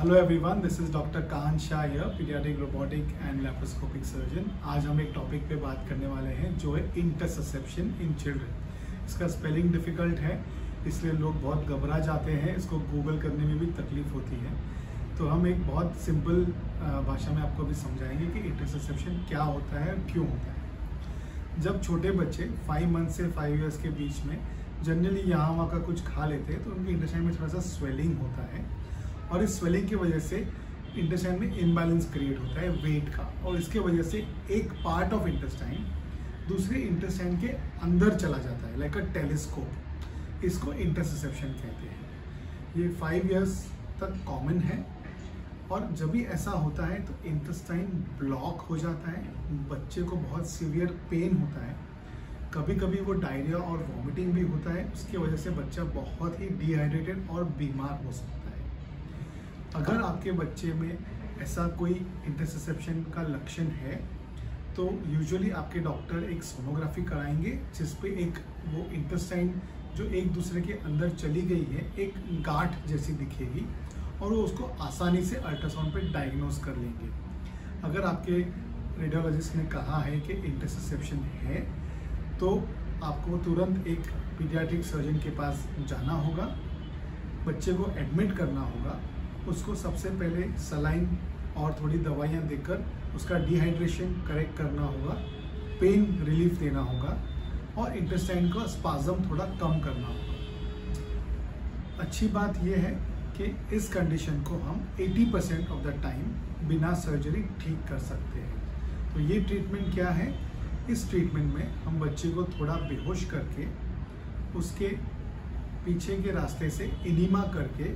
Hello everyone, this is doctor Kan Shah here, paediatric robotic and laparoscopic surgeon. आज हम एक topic पे बात करने वाले हैं जो है इंटरसेप्शन इन चिल्ड्रन। इसका स्पेलिंग डिफिकल्ट है, इसलिए लोग बहुत घबरा जाते हैं, इसको गूगल करने में भी तकलीफ होती है। तो हम एक बहुत सिंपल भाषा में आपको भी समझाएंगे कि इंटरसेप्शन क्या होता है और क्यों होता है। जब छोटे बच्चे 5 मंथ से 5 ईयर्स के बीच में जनरली यहाँ वहाँ का कुछ खा लेते हैं तो उनके इंटेस्टाइन में थोड़ा सा स्वेलिंग होता है, और इस स्वेलिंग की वजह से इंटेस्टाइन में इम्बैलेंस क्रिएट होता है वेट का, और इसके वजह से एक पार्ट ऑफ इंटेस्टाइन दूसरे इंटेस्टाइन के अंदर चला जाता है, लाइक अ टेलीस्कोप। इसको इंटरसेप्शन कहते हैं। ये 5 ईयर्स तक कॉमन है, और जब भी ऐसा होता है तो इंटेस्टाइन ब्लॉक हो जाता है, बच्चे को बहुत सीवियर पेन होता है, कभी कभी वो डायरिया और वॉमिटिंग भी होता है। उसकी वजह से बच्चा बहुत ही डिहाइड्रेटेड और बीमार हो सकता है। अगर आपके बच्चे में ऐसा कोई इंटरसेप्शन का लक्षण है तो यूजुअली आपके डॉक्टर एक सोनोग्राफी कराएंगे, जिसपे एक वो इंटेस्टाइन जो एक दूसरे के अंदर चली गई है एक गांठ जैसी दिखेगी, और वो उसको आसानी से अल्ट्रासाउंड पे डायग्नोज कर लेंगे। अगर आपके रेडियोलॉजिस्ट ने कहा है कि इंटरसेप्शन है तो आपको तुरंत एक पीडियाट्रिक सर्जन के पास जाना होगा, बच्चे को एडमिट करना होगा, उसको सबसे पहले सलाइन और थोड़ी दवाइयाँ देकर उसका डिहाइड्रेशन करेक्ट करना होगा, पेन रिलीफ देना होगा, और इंटेस्टाइन का स्पाज्म थोड़ा कम करना होगा। अच्छी बात यह है कि इस कंडीशन को हम 80% ऑफ द टाइम बिना सर्जरी ठीक कर सकते हैं। तो ये ट्रीटमेंट क्या है? इस ट्रीटमेंट में हम बच्चे को थोड़ा बेहोश करके उसके पीछे के रास्ते से इनीमा करके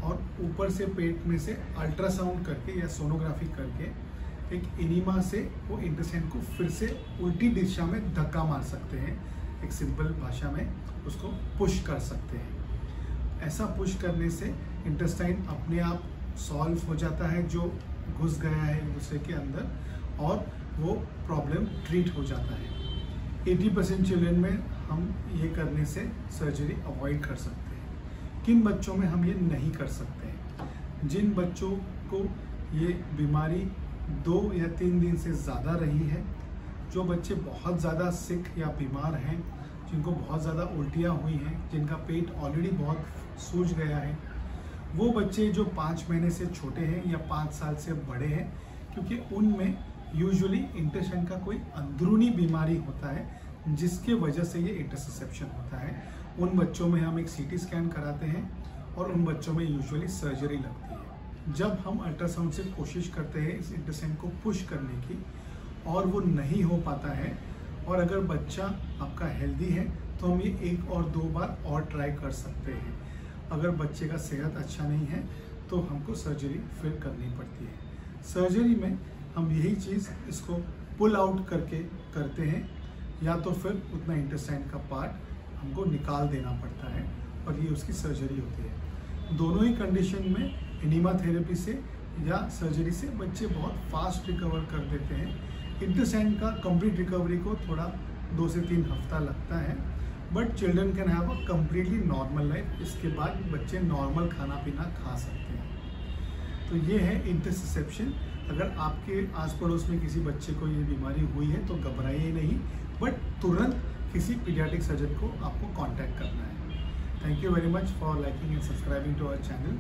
और ऊपर से पेट में से अल्ट्रासाउंड करके या सोनोग्राफी करके एक इनीमा से वो इंटेस्टाइन को फिर से उल्टी दिशा में धक्का मार सकते हैं। एक सिंपल भाषा में उसको पुश कर सकते हैं। ऐसा पुश करने से इंटेस्टाइन अपने आप सॉल्व हो जाता है जो घुस गया है एक दूसरे के अंदर, और वो प्रॉब्लम ट्रीट हो जाता है। 80% चिल्ड्रन में हम ये करने से सर्जरी अवॉइड कर सकते हैं। किन बच्चों में हम ये नहीं कर सकते हैं? जिन बच्चों को ये बीमारी 2 या 3 दिन से ज़्यादा रही है, जो बच्चे बहुत ज़्यादा सिक या बीमार हैं, जिनको बहुत ज़्यादा उल्टियाँ हुई हैं, जिनका पेट ऑलरेडी बहुत सूज गया है, वो बच्चे जो 5 महीने से छोटे हैं या 5 साल से बड़े हैं, क्योंकि उनमें यूजुअली इंटेस्टाइन का कोई अंदरूनी बीमारी होता है जिसके वजह से ये इंटरसेप्शन होता है। उन बच्चों में हम एक सीटी स्कैन कराते हैं और उन बच्चों में यूजुअली सर्जरी लगती है। जब हम अल्ट्रासाउंड से कोशिश करते हैं इस इंटेस्टाइन को पुश करने की और वो नहीं हो पाता है, और अगर बच्चा आपका हेल्दी है तो हम ये 1 और 2 बार और ट्राई कर सकते हैं। अगर बच्चे का सेहत अच्छा नहीं है तो हमको सर्जरी फिर करनी पड़ती है। सर्जरी में हम यही चीज़ इसको पुल आउट करके करते हैं, या तो फिर उतना इंटेस्टाइन का पार्ट हमको निकाल देना पड़ता है और ये उसकी सर्जरी होती है। दोनों ही कंडीशन में एनीमा थेरेपी से या सर्जरी से बच्चे बहुत फास्ट रिकवर कर देते हैं। इंटेस्टाइन का कंप्लीट रिकवरी को थोड़ा 2 से 3 हफ्ता लगता है, but children can have a completely normal life. इसके बाद बच्चे नॉर्मल खाना पीना खा सकते हैं। तो ये है इंटरसेप्शन। अगर आपके आस पड़ोस में किसी बच्चे को ये बीमारी हुई है तो घबराइए नहीं, बट तुरंत किसी पीडियाट्रिक सर्जन को आपको कांटेक्ट करना है। Thank you very much for liking and subscribing to our channel.